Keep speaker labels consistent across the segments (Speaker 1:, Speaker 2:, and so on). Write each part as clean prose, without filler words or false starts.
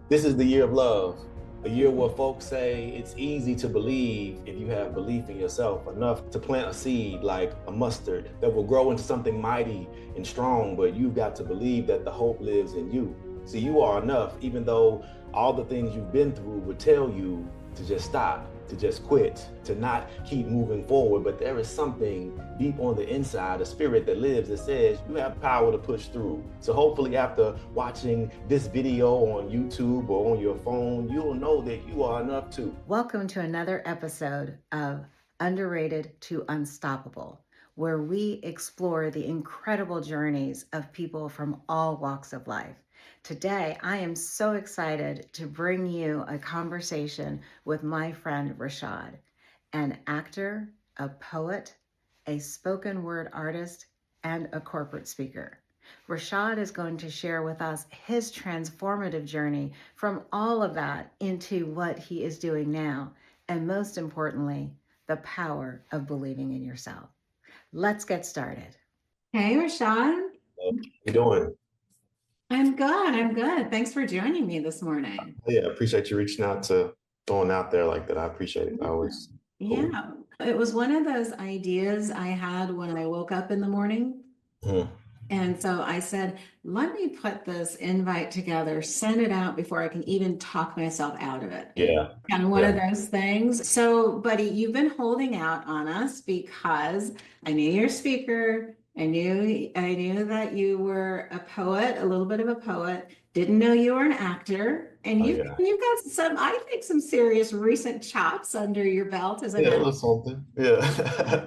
Speaker 1: This is the year of love, a year where folks say it's easy to believe if you have belief in yourself enough to plant a seed like a mustard that will grow into something mighty and strong, but you've got to believe that the hope lives in you. See, you are enough, even though all the things you've been through would tell you to just stop, to just quit, to not keep moving forward. But there is something deep on the inside, a spirit that lives that says you have power to push through. So hopefully after watching this video on YouTube or on your phone, you'll know that you are enough too.
Speaker 2: Welcome to another episode of Underrated to Unstoppable, where we explore the incredible journeys of people from all walks of life. Today, I am so excited to bring you a conversation with my friend Rashad, an actor, a poet, a spoken word artist, and a corporate speaker. Rashad is going to share with us his transformative journey from all of that into what he is doing now, and most importantly, the power of believing in yourself. Let's get started. Hey, Rashad.
Speaker 1: How you doing?
Speaker 2: I'm good. I'm good. Thanks for joining me this morning.
Speaker 1: Yeah, I appreciate you reaching out to throwing out there like that. I appreciate it. Always cool.
Speaker 2: Yeah, it was one of those ideas I had when I woke up in the morning.
Speaker 1: Mhm.
Speaker 2: And so I said, let me put this invite together, send it out before I can even talk myself out of it.
Speaker 1: Yeah,
Speaker 2: Kind of one of
Speaker 1: yeah.
Speaker 2: those things. So, buddy, you've been holding out on us because I knew you're a speaker. I knew that you were a poet, a little bit of a poet. Didn't know you were an actor. And
Speaker 1: Oh
Speaker 2: you've
Speaker 1: yeah.
Speaker 2: you've got some, I think, some serious recent chops under your belt as an
Speaker 1: Yeah, a
Speaker 2: actor.
Speaker 1: little something. Yeah.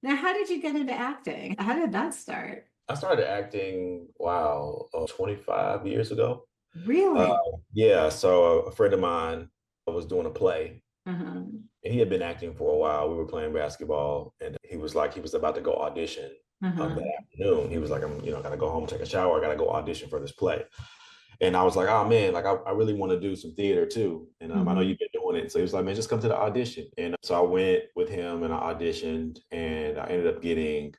Speaker 2: Now, how did you get into acting? How did that start?
Speaker 1: I started acting, wow, 25 years ago. Uh,
Speaker 2: Really?
Speaker 1: yeah, so a friend of mine was doing a play,
Speaker 2: Uh-huh.
Speaker 1: and he had been acting for a while. We were playing basketball, and he was like, he was about to go audition
Speaker 2: Uh-huh.
Speaker 1: that afternoon. He was like, gotta go home, take a shower. I gotta go audition for this play. And I was like, oh man, like I really want to do some theater too. And I know
Speaker 2: Mhm.
Speaker 1: you've been doing it. So he was like, man, just come to the audition. And so I went with him and I auditioned, and I ended up getting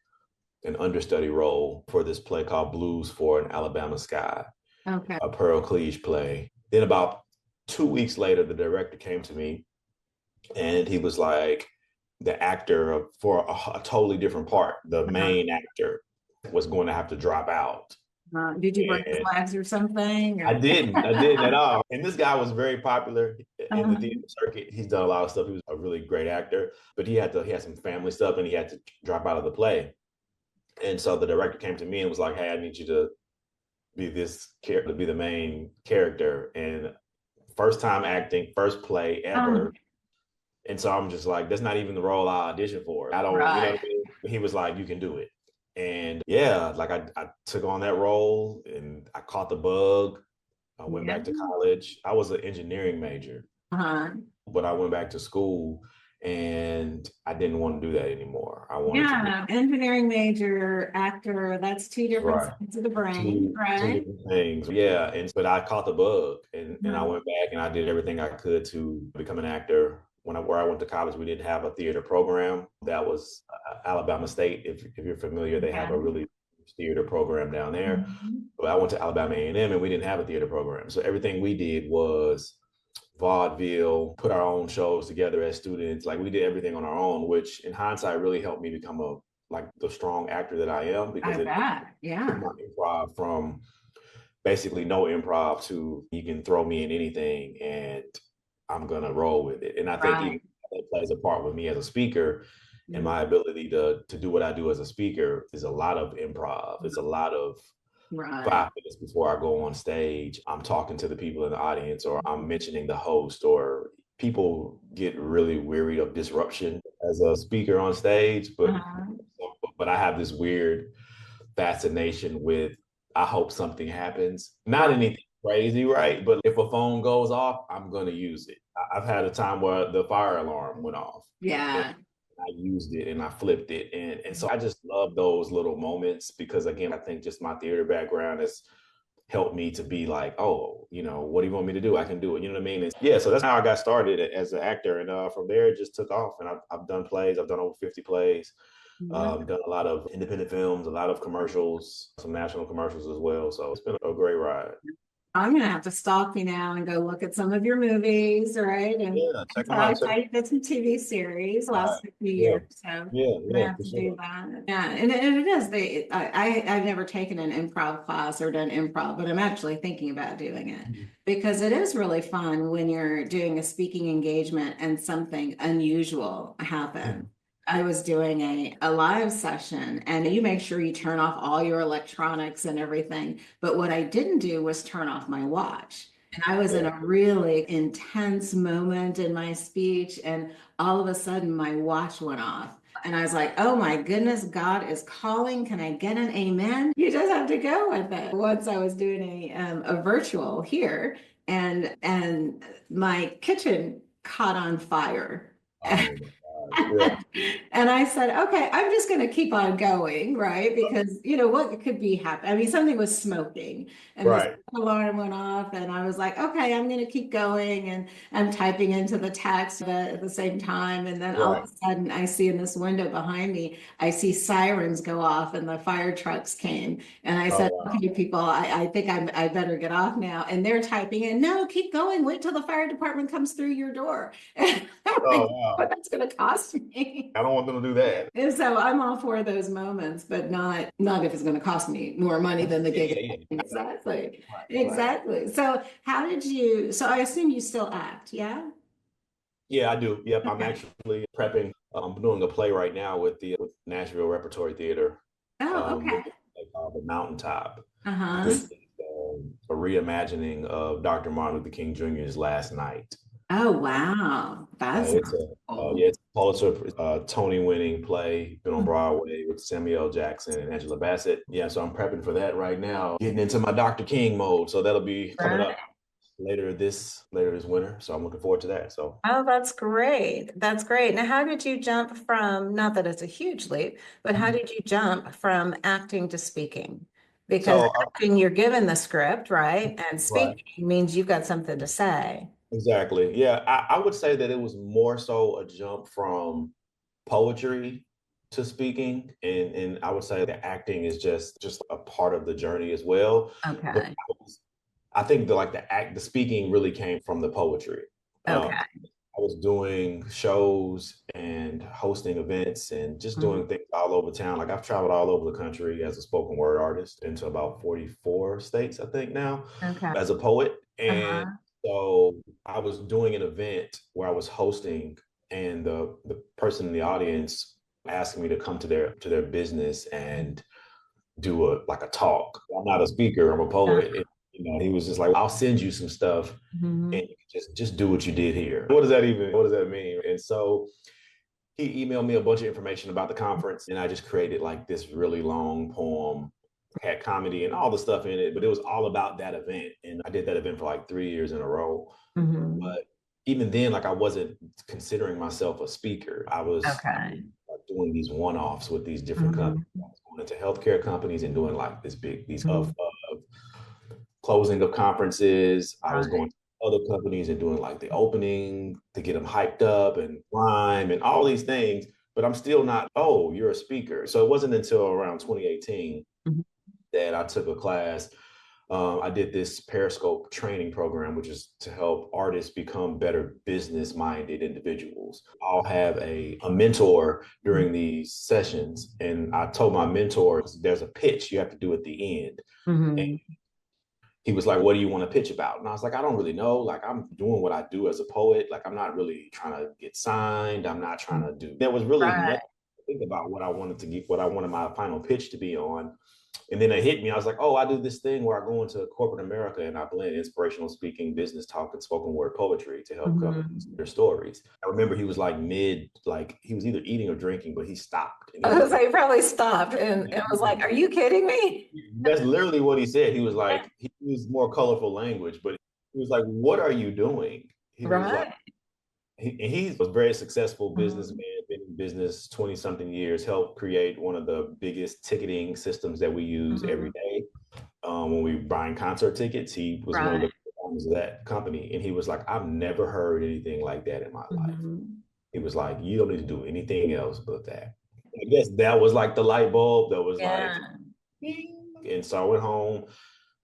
Speaker 1: an understudy role for this play called Blues for an Alabama Sky,
Speaker 2: Okay.
Speaker 1: a Pearl Cleage play. Then about 2 weeks later, the director came to me and he was like, the actor for a totally different part, the
Speaker 2: Uh-huh.
Speaker 1: main actor was going to have to drop out.
Speaker 2: Did you break his
Speaker 1: And
Speaker 2: legs or something?
Speaker 1: I didn't at all. And this guy was very popular in the theater
Speaker 2: Uh-huh.
Speaker 1: circuit. He's done a lot of stuff. He was a really great actor, but he had some family stuff and he had to drop out of the play. And so the director came to me and was like, "Hey, I need you to be this character, to be the main character." And first time acting, first play ever.
Speaker 2: Um,
Speaker 1: And so I'm just like, that's not even the role I auditioned for. I don't, you know what
Speaker 2: right.
Speaker 1: I mean? He was like, you can do it. And yeah, like I took on that role and I caught the bug. I went
Speaker 2: Yeah.
Speaker 1: back to college. I was an engineering major,
Speaker 2: Uh-huh.
Speaker 1: but I went back to school and I didn't want to do that anymore. I wanted to be
Speaker 2: Yeah. Engineering major, actor, that's two different
Speaker 1: right.
Speaker 2: sides of the brain,
Speaker 1: Two
Speaker 2: right?
Speaker 1: different things. Yeah. And but I caught the bug and I
Speaker 2: Uh-huh.
Speaker 1: went back and I did everything I could to become an actor. Where I went to college, we didn't have a theater program. That was Alabama State. If you're familiar, they have
Speaker 2: Yeah.
Speaker 1: a really huge theater program down there.
Speaker 2: Mhm.
Speaker 1: But I went to Alabama A&M and we didn't have a theater program. So everything we did was vaudeville, put our own shows together as students. Like we did everything on our own, which in hindsight really helped me become a like the strong actor that I am
Speaker 2: I
Speaker 1: because it
Speaker 2: bet.
Speaker 1: took
Speaker 2: Yeah.
Speaker 1: my improv from basically no improv to you can throw me in anything and I'm gonna roll with it. And I think
Speaker 2: Right.
Speaker 1: even that plays a part with me as a speaker and
Speaker 2: Mhm.
Speaker 1: my ability to do what I do as a speaker is a lot of improv. It's a lot of
Speaker 2: Right.
Speaker 1: 5 minutes before I go on stage, I'm talking to the people in the audience or I'm mentioning the host or people get really weary of disruption as a speaker on stage,
Speaker 2: Uh-huh.
Speaker 1: but I have this weird fascination with I hope something happens. Not
Speaker 2: Right.
Speaker 1: anything crazy, right? But if a phone goes off, I'm gonna use it. I've had a time where the fire alarm went off. And
Speaker 2: Yeah.
Speaker 1: I used it and I flipped it. And so I just love those little moments because again, I think just my theater background has helped me to be like, oh, what do you want me to do? I can do it. You know what I mean? And yeah, so that's how I got started as an actor. And from there, it just took off. And I've done plays. I've done over 50 plays.
Speaker 2: Yeah.
Speaker 1: Done a lot of independent films, a lot of commercials, some national commercials as well. So it's been a great ride.
Speaker 2: I'm gonna have to stalk you now and go look at some of your movies, right? And
Speaker 1: Yeah, check
Speaker 2: so
Speaker 1: them
Speaker 2: I
Speaker 1: out.
Speaker 2: did some TV series the
Speaker 1: All
Speaker 2: last
Speaker 1: right.
Speaker 2: few
Speaker 1: Yeah,
Speaker 2: years, so I'm gonna
Speaker 1: yeah,
Speaker 2: have
Speaker 1: for
Speaker 2: to do
Speaker 1: sure.
Speaker 2: that. Yeah, and it is. I've never taken an improv class or done improv, but I'm actually thinking about doing it
Speaker 1: Mhm.
Speaker 2: because it is really fun when you're doing a speaking engagement and something unusual happens. I was doing a live session, and you make sure you turn off all your electronics and everything. But what I didn't do was turn off my watch. And I was in
Speaker 1: Yeah.
Speaker 2: a really intense moment in my speech, and all of a sudden my watch went off. And I was like, oh my goodness, God is calling. Can I get an amen? You just have to go with it. Once I was doing a virtual here, and my kitchen caught on fire.
Speaker 1: Oh my gosh. Yeah.
Speaker 2: And I said, okay, I'm just going to keep on going, right? Because, what could be happening? I mean, something was smoking and the
Speaker 1: Right.
Speaker 2: alarm went off. And I was like, okay, I'm going to keep going. And I'm typing into the text at the same time. And then all of
Speaker 1: Right.
Speaker 2: a sudden, I see in this window behind me, I see sirens go off and the fire trucks came. And I
Speaker 1: Oh
Speaker 2: said,
Speaker 1: wow.
Speaker 2: okay, people, I think I better get off now. And they're typing in, no, keep going. Wait till the fire department comes through your door. And I'm
Speaker 1: Oh
Speaker 2: like, what
Speaker 1: wow.
Speaker 2: that's going to cost me.
Speaker 1: I don't want them to do that.
Speaker 2: And so I'm all for those moments, but not if it's going to cost me more money than the
Speaker 1: Yeah,
Speaker 2: gig.
Speaker 1: yeah, yeah.
Speaker 2: Exactly.
Speaker 1: Right, right.
Speaker 2: Exactly. So how did you, so I assume you still act, yeah?
Speaker 1: Yeah, I do. Yep, I'm
Speaker 2: Okay.
Speaker 1: actually prepping. I'm doing a play right now with the with Nashville Repertory Theater.
Speaker 2: Oh,
Speaker 1: With
Speaker 2: okay.
Speaker 1: the Mountaintop,
Speaker 2: Uh-huh.
Speaker 1: which is a reimagining of Dr. Martin Luther King Jr.'s Last Night.
Speaker 2: Oh, wow. That's
Speaker 1: It's a
Speaker 2: cool.
Speaker 1: yeah, it's a Pulitzer Tony-winning play. Been on Broadway with Samuel L. Jackson and Angela Bassett. Yeah, so I'm prepping for that right now. Getting into my Dr. King mode. So that'll be coming
Speaker 2: Right.
Speaker 1: up later this winter. So I'm looking forward to that. So
Speaker 2: Oh, that's great. That's great. Now, how did you jump from, not that it's a huge leap, but how did you jump from acting to speaking? Because
Speaker 1: so
Speaker 2: acting, you're given the script, right? And
Speaker 1: right.
Speaker 2: speaking means you've got something to say.
Speaker 1: Exactly. Yeah, I would say that it was more so a jump from poetry to speaking, and I would say that acting is just a part of the journey as well. But
Speaker 2: Okay.
Speaker 1: I think the speaking really came from the poetry.
Speaker 2: Okay.
Speaker 1: I was doing shows and hosting events and just
Speaker 2: Mhm.
Speaker 1: doing things all over town. Like I've traveled all over the country as a spoken word artist into about 44 states, I think now,
Speaker 2: Okay.
Speaker 1: as a poet. And
Speaker 2: Uh-huh.
Speaker 1: so I was doing an event where I was hosting and the person in the audience asking me to come to their business and do a talk. I'm not a speaker, I'm a
Speaker 2: Yeah.
Speaker 1: poet. He was just like, I'll send you some stuff and
Speaker 2: Mhm.
Speaker 1: you can just do what you did here. What does that mean? And so he emailed me a bunch of information about the conference and I just created like this really long poem, had comedy and all the stuff in it, but it was all about that event. And I did that event for like 3 years in a row.
Speaker 2: Mhm.
Speaker 1: But even then, like I wasn't considering myself a speaker. I was
Speaker 2: Okay.
Speaker 1: doing these one-offs with these different companies.
Speaker 2: Mhm.
Speaker 1: I was going into healthcare companies and doing like these
Speaker 2: Mhm.
Speaker 1: of closing of conferences. I was
Speaker 2: Right.
Speaker 1: going to other companies and doing like the opening to get them hyped up and rhyme and all these things. But I'm still not, oh, you're a speaker. So it wasn't until around 2018
Speaker 2: Mhm.
Speaker 1: that I took a class. I did this Periscope training program, which is to help artists become better business minded individuals. I'll have a mentor during these sessions. And I told my mentor, there's a pitch you have to do at the end. And
Speaker 2: Mhm.
Speaker 1: he was like, what do you want to pitch about? And I was like, I don't really know. Like, I'm doing what I do as a poet. Like, I'm not really trying to get signed. I'm not trying to do, there was really
Speaker 2: Right.
Speaker 1: nothing to think about what I wanted to get, what I wanted my final pitch to be on. And then it hit me. I was like, oh, I do this thing where I go into corporate America and I blend inspirational speaking, business talk, and spoken word poetry to help companies
Speaker 2: Mhm.
Speaker 1: their stories. I remember he was like like he was either eating or drinking, but he stopped. And he
Speaker 2: I
Speaker 1: was
Speaker 2: was
Speaker 1: like,
Speaker 2: like, probably stopped and was like, are you kidding me?
Speaker 1: that's literally what he said. He was like, he used more colorful language, but he was like, what are you doing? He was like,
Speaker 2: Right.
Speaker 1: he was a very successful businessman,
Speaker 2: Mhm.
Speaker 1: been in business 20 something years, helped create one of the biggest ticketing systems that we use every
Speaker 2: Mhm.
Speaker 1: day. When we were buying concert tickets, he was one of
Speaker 2: Right.
Speaker 1: the owners of that company. And he was like, I've never heard anything like that in my life.
Speaker 2: Mhm.
Speaker 1: He was like, you don't need to do anything else but that. I guess that was like the light bulb that was like,
Speaker 2: Yeah.
Speaker 1: ding. And so I went home,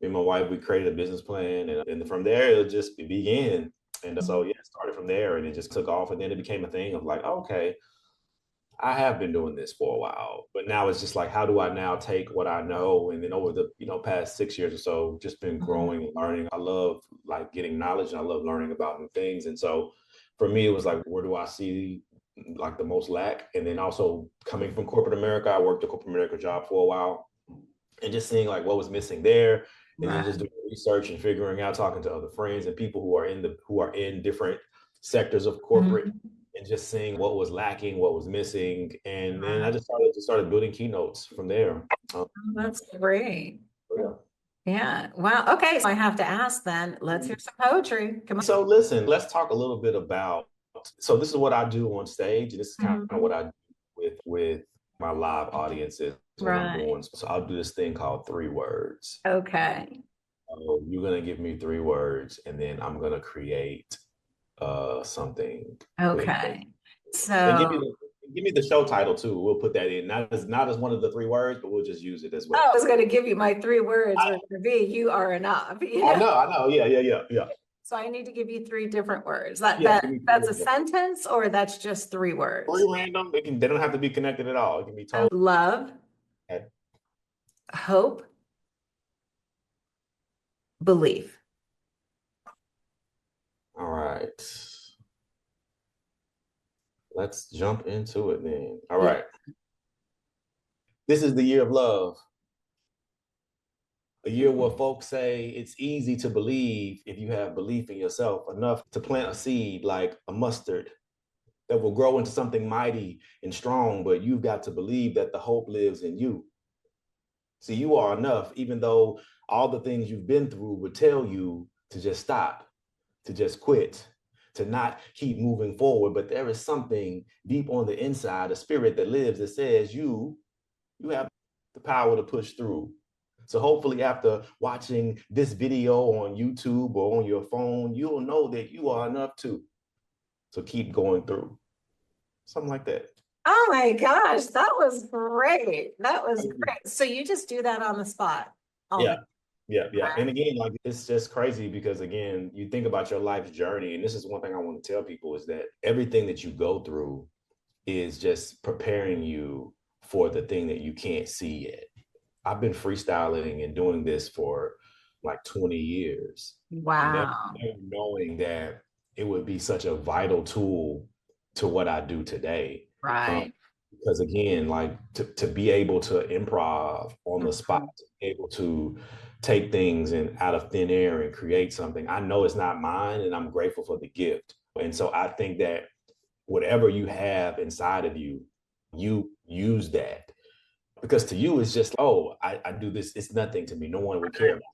Speaker 1: me and my wife, we created a business plan, and from there it began. And so yeah, it started from there, and it just took off, and then it became a thing of like, okay, I have been doing this for a while, but now it's just like, how do I now take what I know? And then over the past 6 years or so, just been growing and learning. I love like getting knowledge, and I love learning about new things. And so for me, it was like, where do I see like the most lack? And then also coming from corporate America, I worked a corporate America job for a while, and just seeing like what was missing there, and then
Speaker 2: Right.
Speaker 1: just doing research and figuring out, talking to other friends and people who are in different sectors of corporate,
Speaker 2: Mhm.
Speaker 1: and just seeing what was lacking, what was missing, and then I
Speaker 2: Right.
Speaker 1: just started building keynotes from there.
Speaker 2: Oh, that's great.
Speaker 1: Yeah.
Speaker 2: Yeah. Wow. Okay. So I have to ask then, let's hear some poetry. Come on.
Speaker 1: So listen, let's talk a little bit about. So this is what I do on stage, and this is kind of
Speaker 2: Mhm.
Speaker 1: what I do with my live audiences when I'm
Speaker 2: Right.
Speaker 1: doing. So I'll do this thing called 3 words.
Speaker 2: Okay.
Speaker 1: So you're gonna give me 3 words, and then I'm gonna create something with them.
Speaker 2: Okay.
Speaker 1: And
Speaker 2: So,
Speaker 1: give me the show title too. We'll put that in, not as one of the 3 words, but we'll just use it as well.
Speaker 2: oh, I was going to give you my 3 words were going to be, you are enough,
Speaker 1: I know. Yeah.
Speaker 2: So I need to give you 3 different words.
Speaker 1: Yeah, give me
Speaker 2: That's a
Speaker 1: 3 words.
Speaker 2: sentence or that's just 3 words?
Speaker 1: 3 random. They don't have to be connected at all. It can be total.
Speaker 2: Love,
Speaker 1: Okay.
Speaker 2: hope, belief.
Speaker 1: All right. Let's jump into it then. All
Speaker 2: Yeah.
Speaker 1: right. This is the year of love. A year where folks say it's easy to believe if you have belief in yourself enough to plant a seed like a mustard that will grow into something mighty and strong, but you've got to believe that the hope lives in you. See, you are enough, even though all the things you've been through would tell you to just stop, to just quit, to not keep moving forward. But there is something deep on the inside, a spirit that lives that says you have the power to push through. So hopefully after watching this video on YouTube or on your phone, you'll know that you are enough too. So keep going through. Something like that.
Speaker 2: Oh my gosh, that was great. That was great. So you just do that on the spot all
Speaker 1: Yeah.
Speaker 2: the
Speaker 1: Yeah. And
Speaker 2: time.
Speaker 1: again, like it's just crazy because again, you think about your life's journey, and this is one thing I want to tell people is that everything that you go through is just preparing you for the thing that you can't see yet. I've been freestyling and doing this for like 20 years,
Speaker 2: Wow.
Speaker 1: never knowing that it would be such a vital tool to what I do today. Um,
Speaker 2: Right.
Speaker 1: because again, like to be able to improv on the spot,
Speaker 2: Mhm.
Speaker 1: to be able to take things and out of thin air and create something, I know it's not mine, and I'm grateful for the gift. And so I think that whatever you have inside of you, you use that because to you it's just, oh, I do this, it's nothing to me, no one would care about it.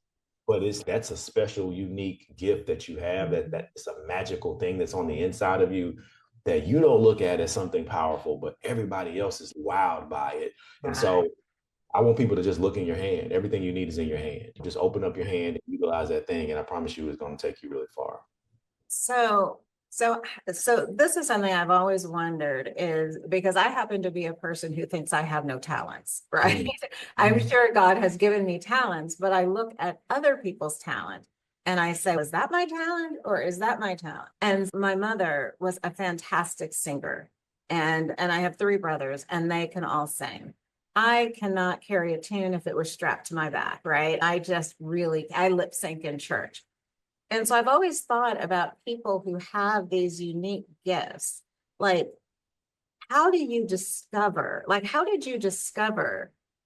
Speaker 1: But that's a special unique gift that you have, that it's a magical thing that's on the inside of you that you don't look at as something powerful, but everybody else is wowed by it. And
Speaker 2: Right.
Speaker 1: so I want people to just look in your hand. Everything you need is in your hand. Just open up your hand and utilize that thing, and I promise you it's going to take you really far.
Speaker 2: So, so, so this is something I've always wondered is because I happen to be a person who thinks I have no talents, right?
Speaker 1: Mm.
Speaker 2: I'm sure God has given me talents, but I look at other people's talent and I say, is that my talent or is that my talent? And my mother was a fantastic singer. And I have 3 brothers and they can all sing. I cannot carry a tune if it was strapped to my back, right? I lip sync in church. And so I've always thought about people who have these unique gifts. Like, how did you discover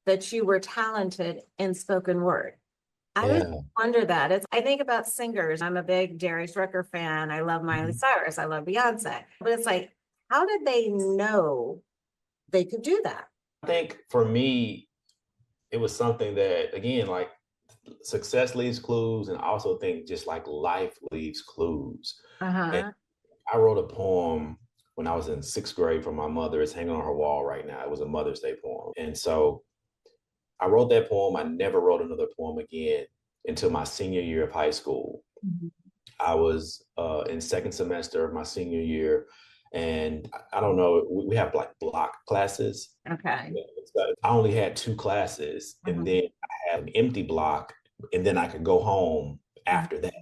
Speaker 2: that you were talented in spoken word? I always
Speaker 1: Yeah.
Speaker 2: wonder that. I think about singers. I'm a big Darius Rucker fan. I love Miley
Speaker 1: Mhm.
Speaker 2: Cyrus. I love Beyonce. But it's like, how did they know they could do that?
Speaker 1: I think for me, it was something that, again, like success leaves clues, and I also think just like life leaves clues. And
Speaker 2: Uh-huh.
Speaker 1: I wrote a poem when I was in 6th grade for my mother. It's hanging on her wall right now. It was a Mother's Day poem. And so I wrote that poem. I never wrote another poem again until my senior year of high school.
Speaker 2: Mhm.
Speaker 1: I was in second semester of my senior year. And I don't know, we have like block classes.
Speaker 2: Okay.
Speaker 1: I only had 2 classes, and
Speaker 2: Mhm.
Speaker 1: then I had an empty block and then I could go home after that.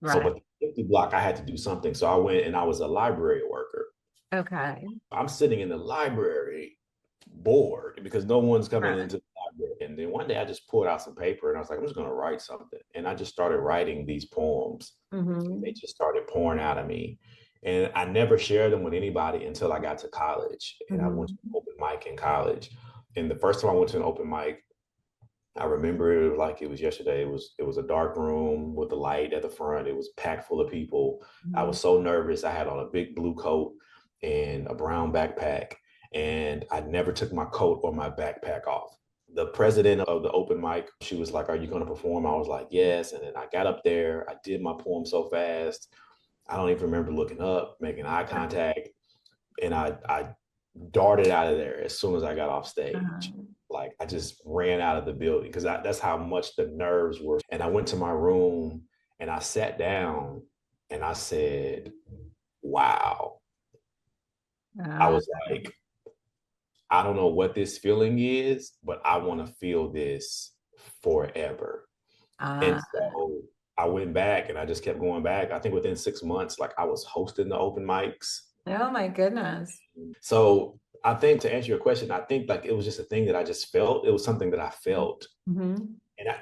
Speaker 1: So,
Speaker 2: Right.
Speaker 1: but the 50 block, I had to do something. So I went and I was a library worker.
Speaker 2: Okay.
Speaker 1: I'm sitting in the library bored because no one's coming
Speaker 2: Right.
Speaker 1: into the library. And then one day I just pulled out some paper and I was like, I'm just going to write something. And I just started writing these poems. They
Speaker 2: Mm-hmm.
Speaker 1: just started pouring out of me. And I never shared them with anybody until I got to college. And I went to
Speaker 2: Mm-hmm.
Speaker 1: an open mic in college. And the first time I went to an open mic, I remember it like it was yesterday. It was a dark room with a light at the front. It was packed full of people. I
Speaker 2: Mm-hmm.
Speaker 1: was so nervous. I had on a big blue coat and a brown backpack, and I never took my coat or my backpack off. The president of the open mic, she was like, "Are you going to perform?" I was like, "Yes." And then I got up there. I did my poem so fast. I don't even remember looking up, making eye contact, and I darted out of there as soon as I got off stage.
Speaker 2: Uh-huh.
Speaker 1: Like I just ran out of the building because that's how much the nerves were. And I went to my room and I sat down and I said, wow. I
Speaker 2: Uh,
Speaker 1: was like, I don't know what this feeling is, but I want to feel this forever. And
Speaker 2: uh,
Speaker 1: so I went back and I just kept going back. I think within 6 months, like I was hosting the open mics.
Speaker 2: oh my goodness.
Speaker 1: So I think to answer your question, I think like it was just a thing that I just felt. It was something that I felt.
Speaker 2: Mm-hmm.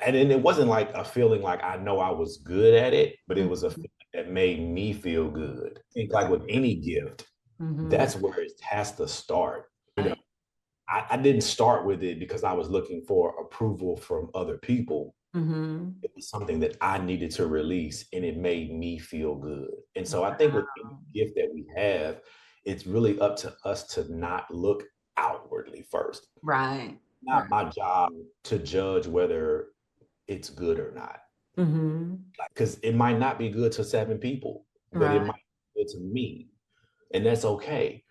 Speaker 1: And then it wasn't like a feeling like I know I was good at it, but it was a
Speaker 2: Mm-hmm.
Speaker 1: feeling that made me feel good. I think like with any gift,
Speaker 2: Mm-hmm.
Speaker 1: that's where it has to start.
Speaker 2: Right.
Speaker 1: I didn't start with it because I was looking for approval from other people.
Speaker 2: Mm-hmm.
Speaker 1: It was something that I needed to release and it made me feel good. And so I think with any gift that we have, it's really up to us to not look outwardly first.
Speaker 2: Right.
Speaker 1: Not
Speaker 2: Right.
Speaker 1: my job to judge whether it's good or not.
Speaker 2: Mm-hmm.
Speaker 1: Because it might not be good to 7 people, but it
Speaker 2: Right.
Speaker 1: might be good to me. And that's okay.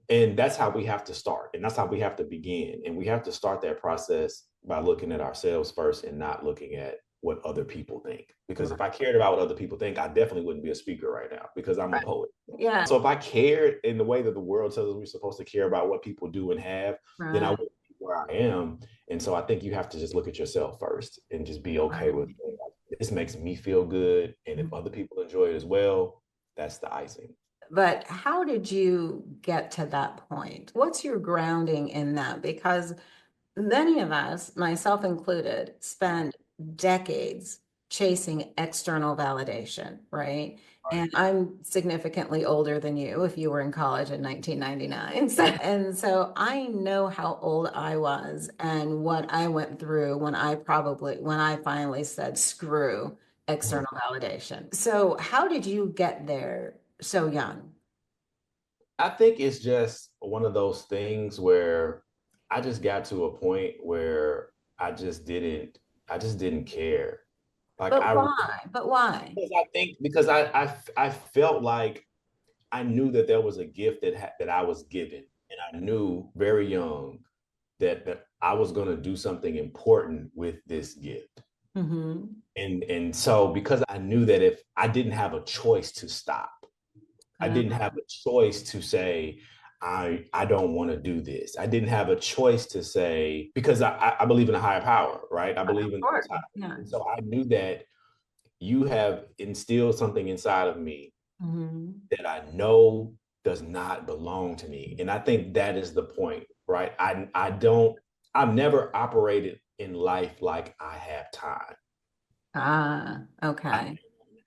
Speaker 1: And that's how we have to start. And that's how we have to begin. And we have to start that process by looking at ourselves first and not looking at what other people think. Because if I cared about what other people think, I definitely wouldn't be a speaker right now because I'm a
Speaker 2: Right.
Speaker 1: poet.
Speaker 2: Yeah.
Speaker 1: So if I cared in the way that the world tells us we're supposed to care about what people do and have, then I
Speaker 2: Right.
Speaker 1: wouldn't be where I am. And so I think you have to just look at yourself first and just be okay with it. Like, this makes me feel good. And if other people enjoy it as well, that's the icing.
Speaker 2: But how did you get to that point? What's your grounding in that? Because many of us, myself included, spend decades chasing external validation, right? And I'm significantly older than you if you were in college in 1999. And so I know how old I was and what I went through when I finally said, screw external validation. So how did you get there so young?
Speaker 1: I think it's just one of those things where I just got to a point where I just didn't care. Like
Speaker 2: But
Speaker 1: I really,
Speaker 2: why? But why?
Speaker 1: because I think because I felt like I knew that there was a gift that I was given, and I knew very young that I was going to do something important with this gift.
Speaker 2: Mm-hmm.
Speaker 1: And so because I knew that if I didn't have a choice to stop, I
Speaker 2: Uh,
Speaker 1: didn't have a choice to say, I don't want to do this. I didn't have a choice to say, because I believe in a higher power, right? I believe
Speaker 2: of
Speaker 1: in the
Speaker 2: course.
Speaker 1: most high.
Speaker 2: Yeah.
Speaker 1: And so I knew that you have instilled something inside of me
Speaker 2: Mm-hmm.
Speaker 1: that I know does not belong to me. And I think that is the point, right? I've never operated in life like I have time.
Speaker 2: Ah,
Speaker 1: I,
Speaker 2: okay.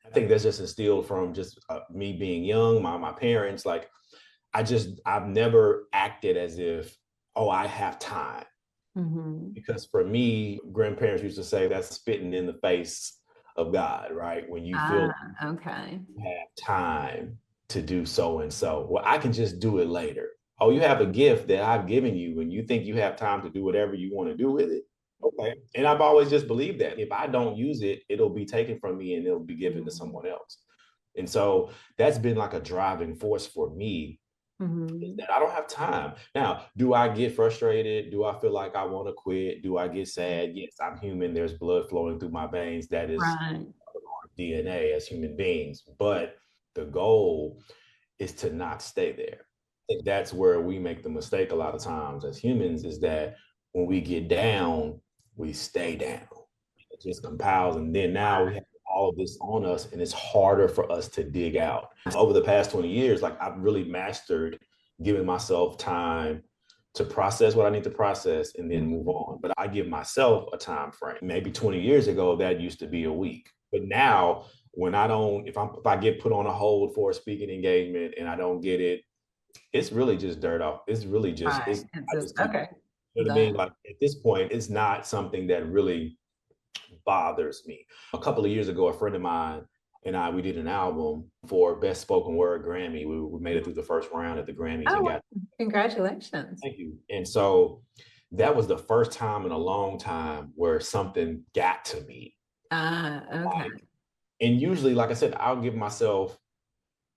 Speaker 1: I think that's just instilled from just me being young, my parents. Like I've never acted as if, oh, I have time.
Speaker 2: Mm-hmm.
Speaker 1: Because for me, grandparents used to say that's spitting in the face of God, right? When you feel
Speaker 2: Ah, okay.
Speaker 1: you have time to do so and so. Well, I can just do it later. Oh, you have a gift that I've given you, and you think you have time to do whatever you want to do with it. Okay. And I've always just believed that if I don't use it, it'll be taken from me and it'll be given to someone else. And so that's been like a driving force for me is
Speaker 2: Mm-hmm.
Speaker 1: that I don't have time. Now, do I get frustrated? Do I feel like I want to quit? Do I get sad? Yes, I'm human. There's blood flowing through my veins. That is
Speaker 2: Right.
Speaker 1: our DNA as human beings. But the goal is to not stay there. I think that's where we make the mistake a lot of times as humans is that when we get down, we stay down. just compiles. And then now we have all of this on us, and it's harder for us to dig out. Over the past 20 years, like I've really mastered giving myself time to process what I need to process and then move on. But I give myself a time frame. Maybe 20 years ago, that used to be a week. But now, when I don't, if I get put on a hold for a speaking engagement and I don't get it, it's really just dirt off. It's really just
Speaker 2: Right.
Speaker 1: it's
Speaker 2: It's
Speaker 1: I
Speaker 2: just
Speaker 1: just keep,
Speaker 2: okay.
Speaker 1: you know what I mean? Like at this point, it's not something that really bothers me. A couple of years ago, a friend of mine and we did an album for Best Spoken Word Grammy. We made it through the first round at the Grammys
Speaker 2: Oh,
Speaker 1: and
Speaker 2: wow.
Speaker 1: got.
Speaker 2: Congratulations.
Speaker 1: Thank you. And so that was the first time in a long time where something got to me.
Speaker 2: Ah, okay.
Speaker 1: Like, and usually, like I said, I'll give myself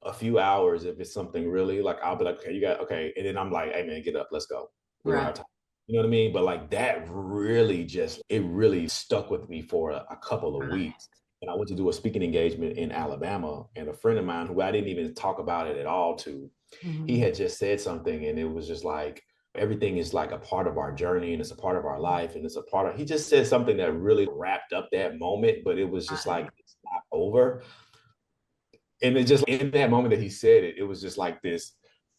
Speaker 1: a few hours if it's something really like I'll be like, okay, you got okay. And then I'm like, hey man, get up, let's go. We don't
Speaker 2: Right.
Speaker 1: have time. You know what I mean? But like that really just it really stuck with me for a couple of
Speaker 2: Right.
Speaker 1: weeks. And I went to do a speaking engagement in Alabama, and a friend of mine who I didn't even talk about it at all to, he
Speaker 2: Mhm.
Speaker 1: had just said something, and it was just like everything is like a part of our journey and it's a part of our life and it's a part of he just said something that really wrapped up that moment, but it was just
Speaker 2: Right.
Speaker 1: like it's not over. And it just in that moment that he said it, it was just like this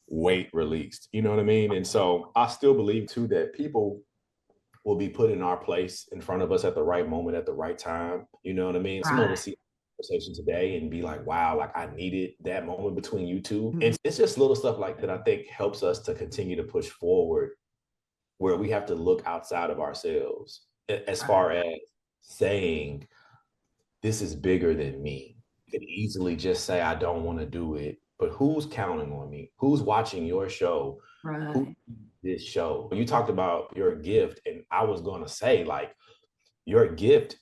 Speaker 1: weight released. You know what I mean? And so I still believe too that people will be put in our place in front of us at the right moment at the right time. You know what I mean? Someone will
Speaker 2: Right.
Speaker 1: see conversation today and be like, wow, like I needed that moment between you two.
Speaker 2: Mhm.
Speaker 1: And it's just little stuff like that I think helps us to continue to push forward where we have to look outside of ourselves as
Speaker 2: Right.
Speaker 1: far as saying this is bigger than me. You could easily just say, I don't want to do it, but who's counting on me? Who's watching your show? Who
Speaker 2: Right.
Speaker 1: this show? You talked about your gift, and I was going to say, like, your gift,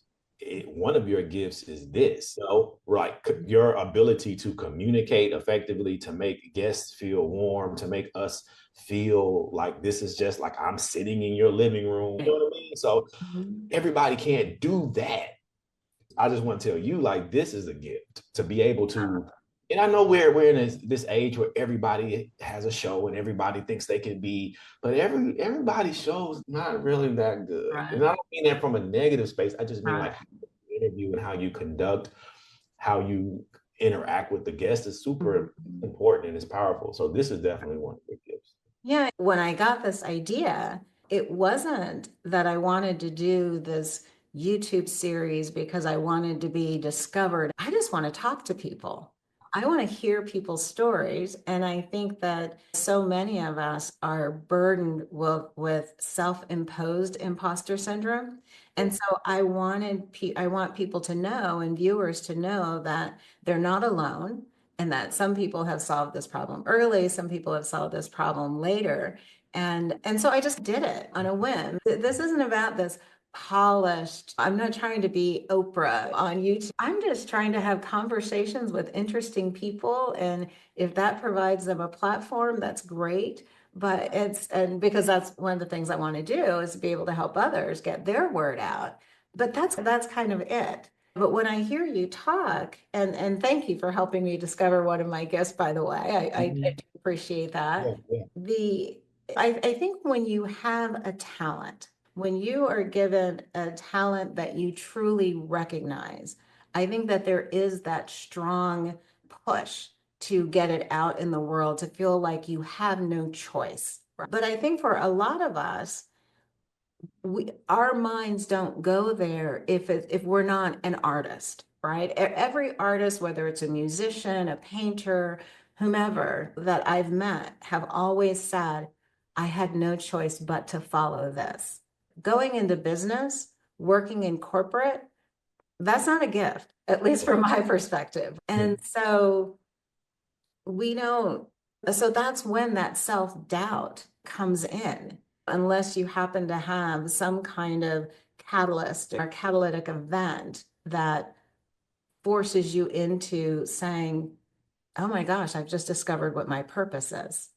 Speaker 1: one of your gifts is this. So, right, your ability to communicate effectively, to make guests feel warm, to make us feel like this is just like I'm sitting in your living room. You know what I mean? So,
Speaker 2: Mhm.
Speaker 1: everybody can't do that. I just want to tell you, like, this is a gift to be able to. And I know we're in this age where everybody has a show and everybody thinks they can be, but everybody's show's not really that good. And I
Speaker 2: Right.
Speaker 1: don't mean that from a negative space. I just mean
Speaker 2: Right.
Speaker 1: like how you interview and how you conduct, how you interact with the guest is super
Speaker 2: Mhm.
Speaker 1: important and it's powerful. So this is definitely one of the gifts.
Speaker 2: Yeah, when I got this idea, it wasn't that I wanted to do this YouTube series because I wanted to be discovered. I just want to talk to people. I want to hear people's stories. And I think that so many of us are burdened with self-imposed imposter syndrome. And so I want people to know and viewers to know that they're not alone and that some people have solved this problem early, some people have solved this problem later. And so I just did it on a whim. This isn't about this polished. I'm not trying to be Oprah on YouTube. I'm just trying to have conversations with interesting people. And if that provides them a platform, that's great. But and because that's one of the things I want to do is be able to help others get their word out. But that's kind of it. But when I hear you talk, and thank you for helping me discover one of my gifts, by the way, I
Speaker 1: Mhm.
Speaker 2: do appreciate that.
Speaker 1: Yeah, yeah.
Speaker 2: The I think when you have a talent, when you are given a talent that you truly recognize, I think that there is that strong push to get it out in the world, to feel like you have no choice. But I think for a lot of us, our minds don't go there if we're not an artist, right? Every artist, whether it's a musician, a painter, whomever that I've met, have always said, I had no choice but to follow this. Going into business, working in corporate, that's not a gift, at least from my perspective. And so we don't, so that's when that self-doubt comes in, unless you happen to have some kind of catalyst or catalytic event that forces you into saying, oh my gosh, I've just discovered what my purpose is.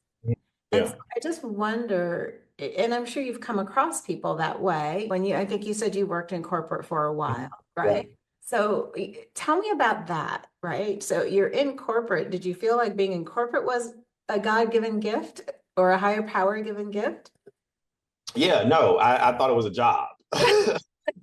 Speaker 2: And so
Speaker 1: Yeah.
Speaker 2: I just wonder, and I'm sure you've come across people that way when I think you said you worked in corporate for a while,
Speaker 1: Mhm.
Speaker 2: right?
Speaker 1: Right.
Speaker 2: So tell me about that, right? So you're in corporate. Did you feel like being in corporate was a God-given gift or a higher power given gift?
Speaker 1: Yeah, no, I thought it was a job.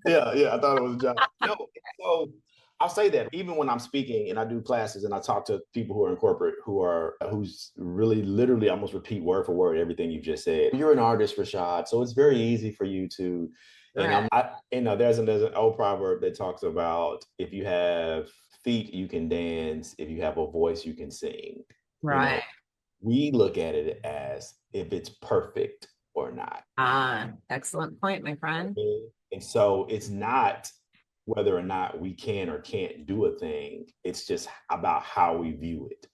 Speaker 1: Yeah, I thought it was a job. No, so I'll say that even when I'm speaking and I do classes and I talk to people who are in corporate who's really literally almost repeat word for word everything you just said. You're an artist, Rashad, so it's very easy for you to. And
Speaker 2: Right.
Speaker 1: there's an old proverb that talks about if you have feet, you can dance. If you have a voice, you can sing. You know,
Speaker 2: Right.
Speaker 1: we look at it as if it's perfect or not.
Speaker 2: Excellent point, my friend.
Speaker 1: And so it's not whether or not we can or can't do a thing. It's just about how we view it.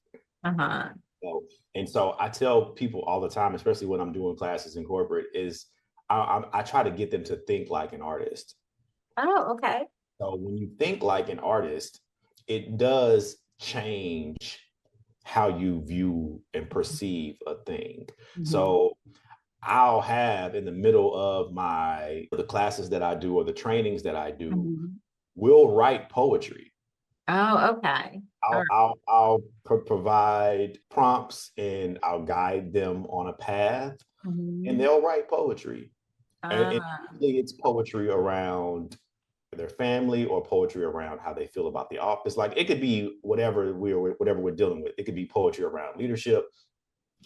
Speaker 2: Uh-huh.
Speaker 1: So, and so I tell people all the time, especially when I'm doing classes in corporate, is I try to get them to think like an artist.
Speaker 2: Oh, okay.
Speaker 1: So when you think like an artist, it does change how you view and perceive a thing.
Speaker 2: Mhm.
Speaker 1: So I'll have in the middle of the classes that I do or the trainings that I do,
Speaker 2: Mhm.
Speaker 1: we'll write poetry.
Speaker 2: Oh, okay. All
Speaker 1: I'll provide prompts and I'll guide them on a path,
Speaker 2: right.
Speaker 1: and
Speaker 2: Mhm.
Speaker 1: they'll write poetry. And
Speaker 2: Ah,
Speaker 1: usually it's poetry around their family or poetry around how they feel about the office. Like it could be whatever we're dealing with. It could be poetry around leadership.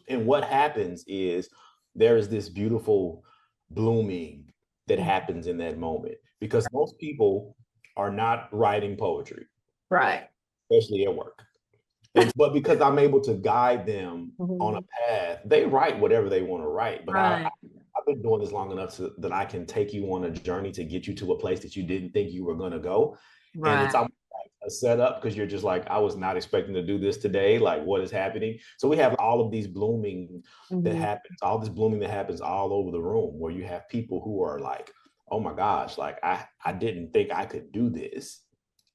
Speaker 1: And what happens is there is this beautiful blooming that happens in that moment because most people are not writing poetry,
Speaker 2: right.
Speaker 1: especially at work. But because I'm able to guide them on a
Speaker 2: Mhm.
Speaker 1: path, they write whatever they want to write. But
Speaker 2: Right.
Speaker 1: I've been doing this long enough that I can take you on a journey to get you to a place that you didn't think you were going to go. And it's
Speaker 2: Right.
Speaker 1: almost like a setup because you're just like, I was not expecting to do this today. Like, what is happening? So we have all of these blooming that
Speaker 2: Mhm.
Speaker 1: happens, all this blooming that happens all over the room where you have people who are like, oh my gosh, like I didn't think I could do this.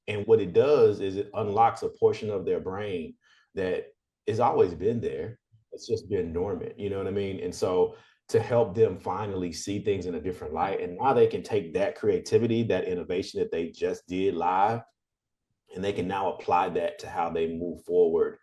Speaker 1: And what it does is it unlocks a portion of their brain that has always been there. It's just been dormant. You know what I mean? And so to help them finally see things in a different light, and now they can take that creativity, that innovation that they just did live, and they can now apply that to how they move forward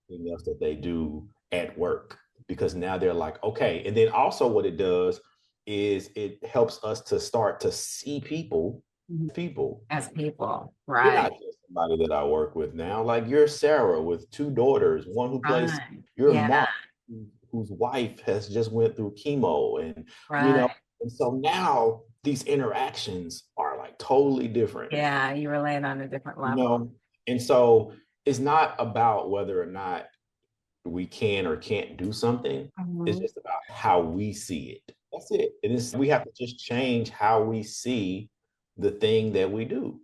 Speaker 1: in else that they do at work. Because now they're like, okay. And then also what it does is it helps us to start to see
Speaker 2: Mhm.
Speaker 1: people.
Speaker 2: As people.
Speaker 1: You're
Speaker 2: Right.
Speaker 1: not just somebody that I work with now. Like you're Sarah with two daughters, one who plays,
Speaker 2: Right.
Speaker 1: you're
Speaker 2: Yeah.
Speaker 1: Mark, whose wife has just went through chemo. And, you
Speaker 2: Right.
Speaker 1: know, and so now these interactions are like totally different,
Speaker 2: Yeah. You relate on a different
Speaker 1: you
Speaker 2: level.
Speaker 1: know? And so it's not about whether or not we can or can't do something. It's
Speaker 2: Mhm.
Speaker 1: just about how we see it. That's it. And we have to just change how we see the thing that we do